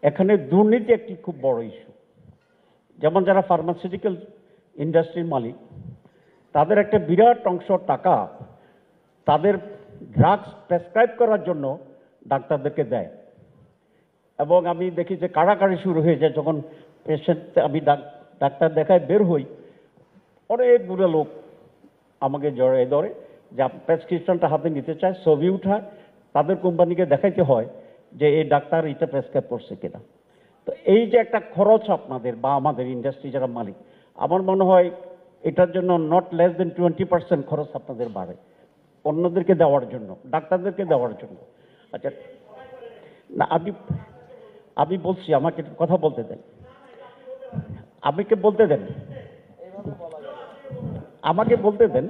এখানে দুর্নীতি একটি খুব বড় ইস্যু। যেমন যারা ফার্মাসিউটিক্যাল ইন্ডাস্ট্রির মালিক, তাদের একটা বিরাট অংশ টাকা তাদের ড্রাগস প্রেসক্রাইব করার জন্য ডাক্তারদেরকে দেয়, এবং আমি দেখি যে কাড়াকাড়ি শুরু হয়ে যায় যখন পেশেন্ট, আমি ডাক্তার দেখায় বের হই, অনেকগুলো লোক আমাকে জড়িয়ে ধরে যে প্রেসক্রিপশনটা হাতে নিতে চায়, ছবি উঠায়, তাদের কোম্পানিকে দেখাইতে হয় যে এই ডাক্তার এটা প্রেসক্রাইব করছে কিনা। তো এই যে একটা খরচ আপনাদের বা আমাদের ইন্ডাস্ট্রি যারা মালিক, আমার মনে হয় এটার জন্য নট লেস দেন 20% খরচ আপনাদের বাড়ে অন্যদেরকে দেওয়ার জন্য, ডাক্তারদেরকে দেওয়ার জন্য। আচ্ছা না, আমি বলছি, আমাকে কথা বলতে দেন, আমাকে বলতে দেন, আমাকে বলতে দেন।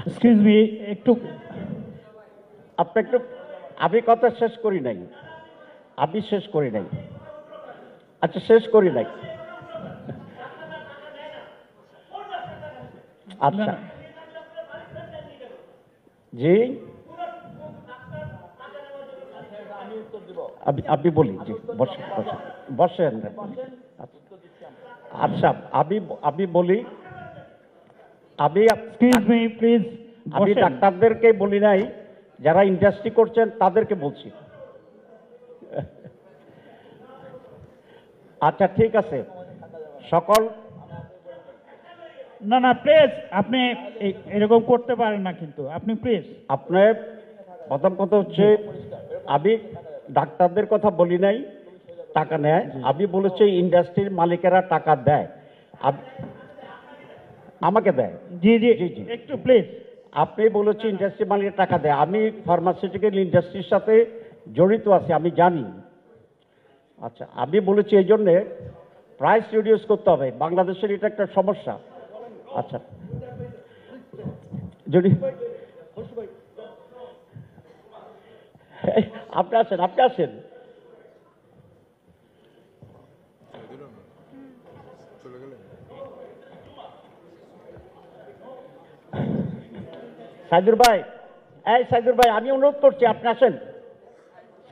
এক্সকিউজ মি, একটু আপনি একটু, আমি কথা শেষ করি নাই, আমি শেষ করি নাই। আচ্ছা শেষ করি নাই। আচ্ছা জি, আপনি বলি জি, বসেন বসেন বসেন। আচ্ছা আমি বলি, এক্সকিউজ মি প্লিজ, আমি ডাক্তারদেরকে বলি নাই, যারা ইন্ডাস্ট্রি করছেন তাদেরকে বলছি। আচ্ছা ঠিক আছে, সকল না না প্লিজ, আপনি এরকম করতে পারেন না, কিন্তু আপনি প্লিজ। আপনার প্রথম কথা হচ্ছে, আমি ডাক্তারদের কথা বলি নাই টাকা নেয়, আমি বলেছি ইন্ডাস্ট্রির মালিকেরা টাকা দেয়, আমাকে দেয়। জি জি জি জি, একটু প্লিজ। আপনি বলেছেন ইন্ডাস্ট্রি মালিকের টাকা দেয়, আমি ফার্মাসিউটিক্যাল ইন্ডাস্ট্রির সাথে জড়িত আছি, আমি জানি। আচ্ছা আমি বলেছি এই জন্যে প্রাইস রিডিউস করতে হবে, বাংলাদেশের এটা একটা সমস্যা। আচ্ছা যদি আপনি আসেন, আপনি আসেন। সাইদুর ভাই, এই সাইদুর ভাই, আমি অনুরোধ করছি আপনি আসেন।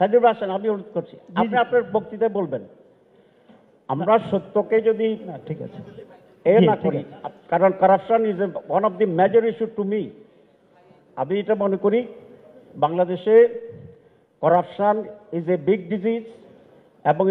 সাইদুর ভাই আসেন, আমি অনুরোধ করছি, আপনি আপনার বক্তৃতায় বলবেন। আমরা সত্যকে যদি না ঠিক আছে, না করি, কারণ corruption is one of the major issue to me. আমি এটা মনে করি বাংলাদেশে corruption is a big disease, এবং